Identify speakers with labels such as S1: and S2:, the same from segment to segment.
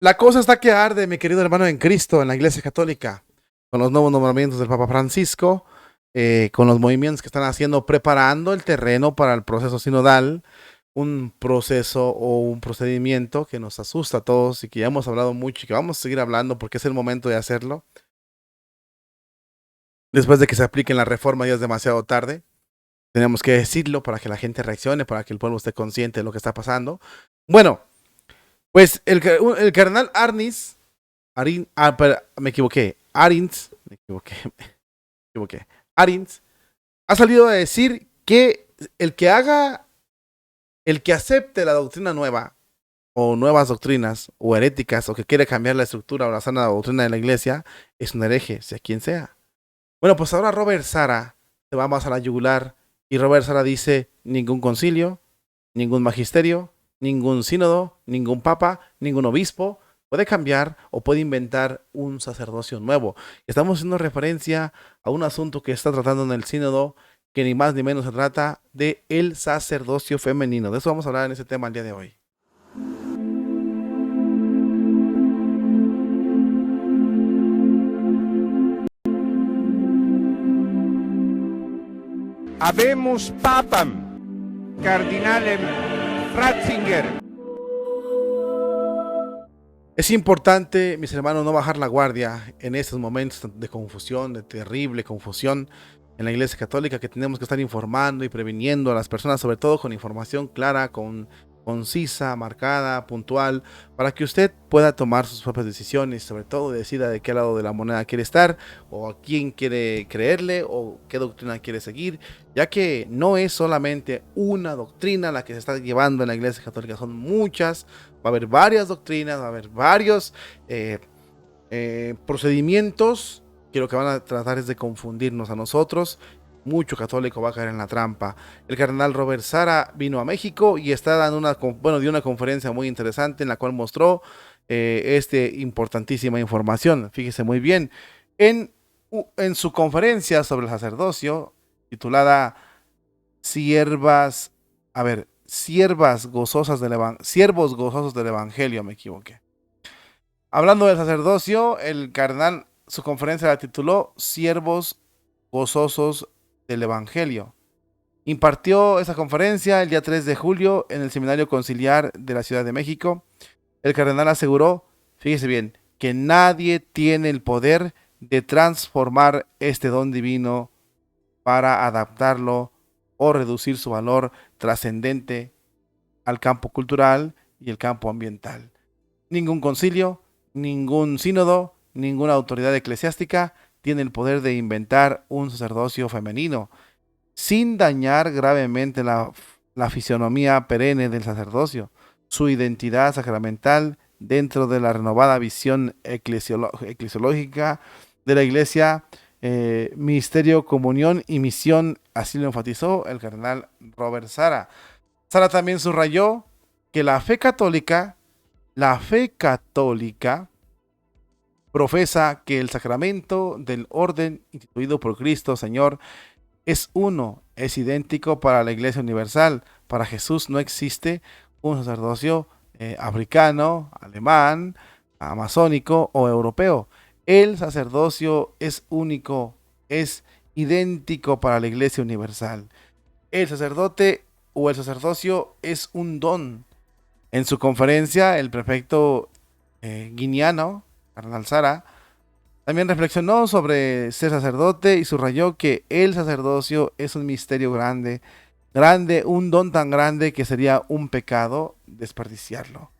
S1: La cosa está que arde, mi querido hermano en Cristo, en la Iglesia Católica, con los nuevos nombramientos del Papa Francisco, con los movimientos que están haciendo, preparando el terreno para el proceso sinodal, un proceso o un procedimiento que nos asusta a todos y que ya hemos hablado mucho y que vamos a seguir hablando porque es el momento de hacerlo. Después de que se apliquen la reforma ya es demasiado tarde. Tenemos que decirlo para que la gente reaccione, para que el pueblo esté consciente de lo que está pasando. Bueno, pues el cardenal Arnis, me equivoqué, me equivoqué. Arins ha salido a decir que el que haga, el que acepte la doctrina nueva, o nuevas doctrinas, o heréticas, o que quiere cambiar la estructura o la sana doctrina de la iglesia, es un hereje, sea quien sea. Bueno, pues ahora Robert Sara se va más a la yugular, y Robert Sara dice: ningún concilio, ningún magisterio, ningún sínodo, ningún papa, ningún obispo puede cambiar o puede inventar un sacerdocio nuevo. Estamos haciendo referencia a un asunto que está tratando en el sínodo, que ni más ni menos se trata de el sacerdocio femenino. De eso vamos a hablar en ese tema el día de hoy.
S2: Habemus papam, cardinalem Ratzinger.
S1: Es importante, mis hermanos, no bajar la guardia en estos momentos de confusión, de terrible confusión en la Iglesia Católica, que tenemos que estar informando y previniendo a las personas, sobre todo con información clara, concisa, marcada, puntual, para que usted pueda tomar sus propias decisiones, sobre todo decida de qué lado de la moneda quiere estar, o a quién quiere creerle, o qué doctrina quiere seguir, ya que no es solamente una doctrina la que se está llevando en la Iglesia Católica, son muchas. Va a haber varias doctrinas, va a haber varios procedimientos que lo que van a tratar es de confundirnos a nosotros. Mucho católico va a caer en la trampa. El cardenal Robert Sara vino a México y está dando dio una conferencia muy interesante en la cual mostró importantísima información. Fíjese muy bien. En su conferencia sobre el sacerdocio, titulada Siervos gozosos del Evangelio, me equivoqué. Hablando del sacerdocio, el cardenal su conferencia la tituló Siervos gozosos del Evangelio. Impartió esa conferencia el día 3 de julio en el Seminario Conciliar de la Ciudad de México. El cardenal aseguró, fíjese bien, que nadie tiene el poder de transformar este don divino para adaptarlo o reducir su valor trascendente al campo cultural y el campo ambiental. Ningún concilio, ningún sínodo, ninguna autoridad eclesiástica tiene el poder de inventar un sacerdocio femenino, sin dañar gravemente la fisionomía perenne del sacerdocio, su identidad sacramental dentro de la renovada visión eclesiológica de la Iglesia, ministerio, comunión y misión, así lo enfatizó el cardenal Robert Sara. Sara también subrayó que la fe católica profesa que el sacramento del orden instituido por Cristo Señor es uno, es idéntico para la Iglesia Universal. Para Jesús no existe un sacerdocio africano, alemán, amazónico o europeo. El sacerdocio es único, es idéntico para la Iglesia Universal. El sacerdote o el sacerdocio es un don. En su conferencia, el prefecto guineano, cardenal Sara, también reflexionó sobre ser sacerdote y subrayó que el sacerdocio es un misterio grande, un don tan grande que sería un pecado desperdiciarlo.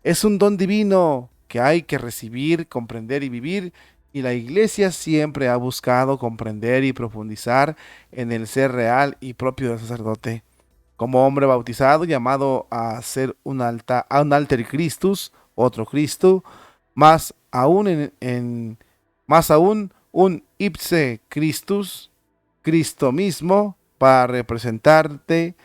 S1: Es un don divino que hay que recibir, comprender y vivir, y la Iglesia siempre ha buscado comprender y profundizar en el ser real y propio del sacerdote. Como hombre bautizado, llamado a ser un alter Christus, otro Cristo, más aún un ipse Christus, Cristo mismo, para representarle,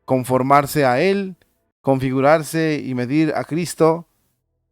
S1: conformarse a él, configurarse y medir a Cristo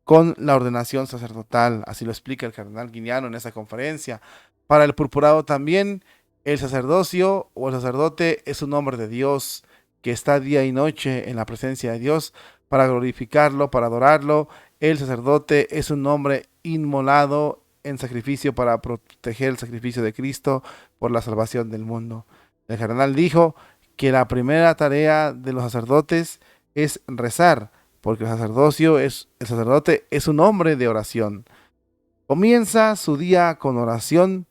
S1: con la ordenación sacerdotal. Así lo explica el cardenal guineano en esa conferencia. Para el purpurado también, el sacerdocio o el sacerdote es un hombre de Dios que está día y noche en la presencia de Dios para glorificarlo, para adorarlo. El sacerdote es un hombre inmolado en sacrificio para proteger el sacrificio de Cristo por la salvación del mundo. El cardenal dijo que la primera tarea de los sacerdotes es rezar, porque el sacerdote es un hombre de oración. Comienza su día con oración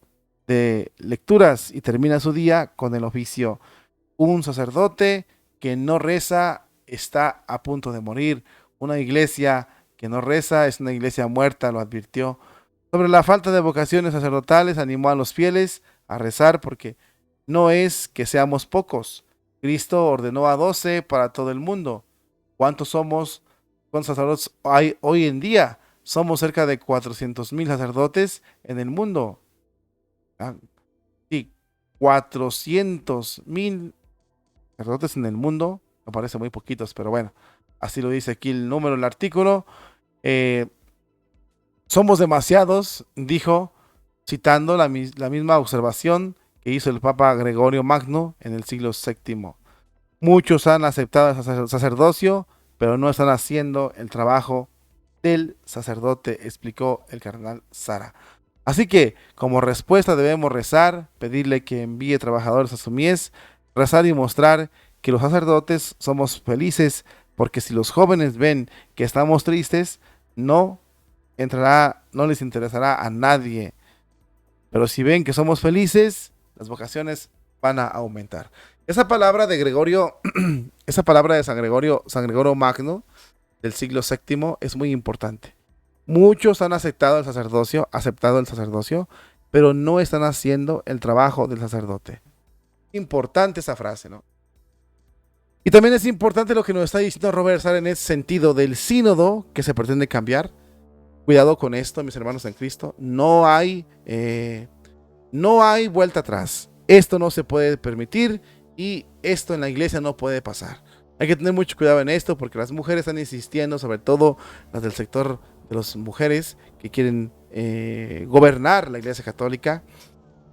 S1: de lecturas y termina su día con el oficio. Un sacerdote que no reza está a punto de morir. Una iglesia que no reza es una iglesia muerta, lo advirtió. Sobre la falta de vocaciones sacerdotales, animó a los fieles a rezar porque no es que seamos pocos. Cristo ordenó a 12 para todo el mundo. ¿Cuántos somos? ¿Cuántos sacerdotes hay hoy en día? Somos cerca de 400,000 sacerdotes en el mundo. Ah, sí, 400,000 sacerdotes en el mundo. Me parece muy poquitos, pero bueno, así lo dice aquí el número, el artículo. Eh, Somos demasiados, dijo, citando la misma observación que hizo el Papa Gregorio Magno en el siglo VII. Muchos han aceptado el sacerdocio, pero no están haciendo el trabajo del sacerdote, explicó el cardenal Sara. Así que, como respuesta, debemos rezar, pedirle que envíe trabajadores a su mies, rezar y mostrar que los sacerdotes somos felices, porque si los jóvenes ven que estamos tristes, no les interesará a nadie. Pero si ven que somos felices, las vocaciones van a aumentar. Esa palabra de Gregorio, esa palabra de San Gregorio Magno del siglo VII es muy importante. Muchos han aceptado el sacerdocio, pero no están haciendo el trabajo del sacerdote. Importante esa frase, ¿no? Y también es importante lo que nos está diciendo Robert Sara en ese sentido del sínodo que se pretende cambiar. Cuidado con esto, mis hermanos en Cristo. No hay vuelta atrás. Esto no se puede permitir y esto en la iglesia no puede pasar. Hay que tener mucho cuidado en esto porque las mujeres están insistiendo, sobre todo las del sector de las mujeres que quieren gobernar la iglesia católica.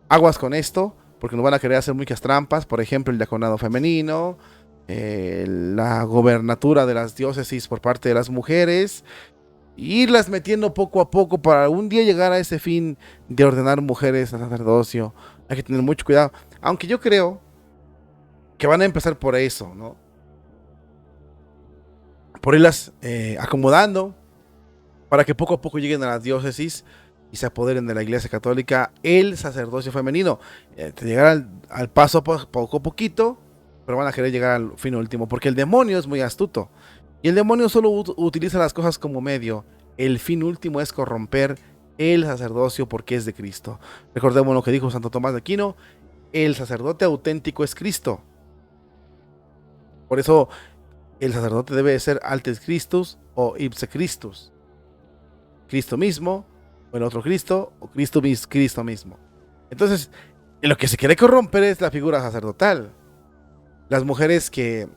S1: Aguas con esto porque nos van a querer hacer muchas trampas. Por ejemplo, el diaconado femenino, la gobernatura de las diócesis por parte de las mujeres. Irlas metiendo poco a poco para un día llegar a ese fin de ordenar mujeres al sacerdocio. Hay que tener mucho cuidado. Aunque yo creo que van a empezar por eso, ¿no? Por irlas acomodando para que poco a poco lleguen a las diócesis y se apoderen de la iglesia católica el sacerdocio femenino. Llegar al paso poco a poquito, pero van a querer llegar al fin último, porque el demonio es muy astuto. Y el demonio solo utiliza las cosas como medio. El fin último es corromper el sacerdocio porque es de Cristo. Recordemos lo que dijo Santo Tomás de Aquino: el sacerdote auténtico es Cristo. Por eso el sacerdote debe ser altes Christus o ipse Christus. Cristo mismo, o el otro Cristo, o Cristo mismo. Entonces, lo que se quiere corromper es la figura sacerdotal. Las mujeres que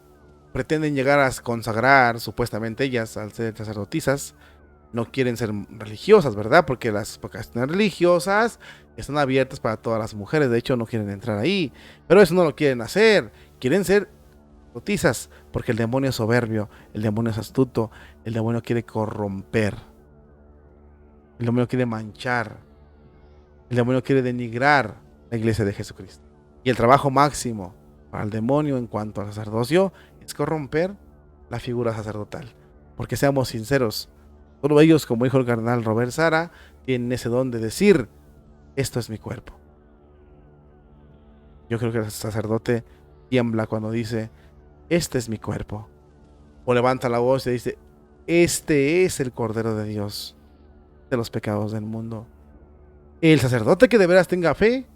S1: pretenden llegar a consagrar, supuestamente ellas, al ser sacerdotisas, no quieren ser religiosas, ¿verdad? Porque las vocaciones religiosas están abiertas para todas las mujeres, de hecho no quieren entrar ahí, pero eso no lo quieren hacer, quieren ser sacerdotisas, porque el demonio es soberbio, el demonio es astuto, el demonio quiere corromper, el demonio quiere manchar, el demonio quiere denigrar la iglesia de Jesucristo. Y el trabajo máximo para el demonio en cuanto al sacerdocio es corromper la figura sacerdotal. Porque seamos sinceros, solo ellos, como dijo el cardenal Robert Sara, tienen ese don de decir: esto es mi cuerpo. Yo creo que el sacerdote tiembla cuando dice: este es mi cuerpo. O levanta la voz y dice: este es el Cordero de Dios de los pecados del mundo. El sacerdote que de veras tenga fe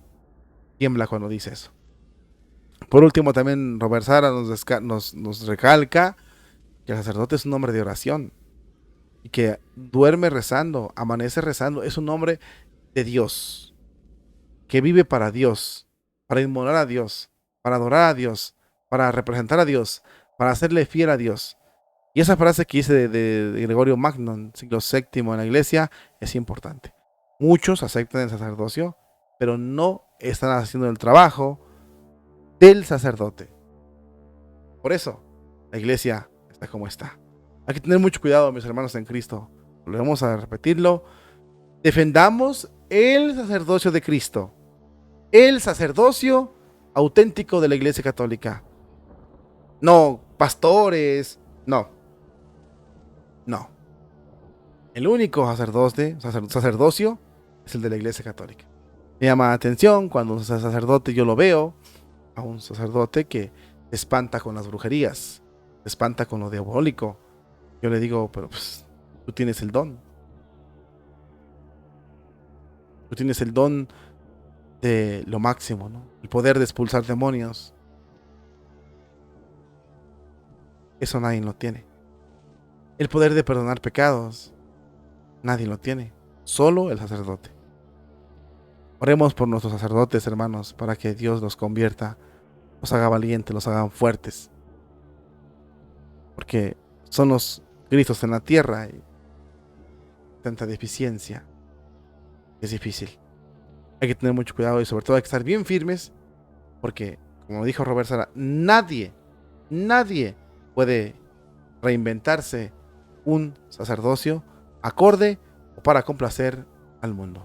S1: tiembla cuando dice eso. Por último, también Robert Sara nos recalca que el sacerdote es un hombre de oración y que duerme rezando, amanece rezando. Es un hombre de Dios, que vive para Dios, para inmolar a Dios, para adorar a Dios, para representar a Dios, para hacerle fiel a Dice. Y esa frase que dice de Gregorio Magno, en siglo VII en la iglesia, es importante. Muchos aceptan el sacerdocio, pero no están haciendo el trabajo del sacerdote. Por eso la iglesia está como está. Hay que tener mucho cuidado, mis hermanos en Cristo. Volvemos a repetirlo. Defendamos el sacerdocio de Cristo. El sacerdocio auténtico de la Iglesia Católica. No pastores. No. No. El único sacerdocio es el de la Iglesia Católica. Me llama la atención cuando un sacerdote, yo lo veo, a un sacerdote que se espanta con las brujerías, se espanta con lo diabólico. Yo le digo, pero pues tú tienes el don. Tú tienes el don de lo máximo, ¿no? El poder de expulsar demonios. Eso nadie lo tiene. El poder de perdonar pecados. Nadie lo tiene. Solo el sacerdote. Oremos por nuestros sacerdotes, hermanos, para que Dios los convierta, los haga valientes, los haga fuertes. Porque son los Cristos en la tierra y tanta deficiencia. Es difícil. Hay que tener mucho cuidado y sobre todo hay que estar bien firmes porque, como dijo Robert Sara, nadie puede reinventarse un sacerdocio acorde o para complacer al mundo.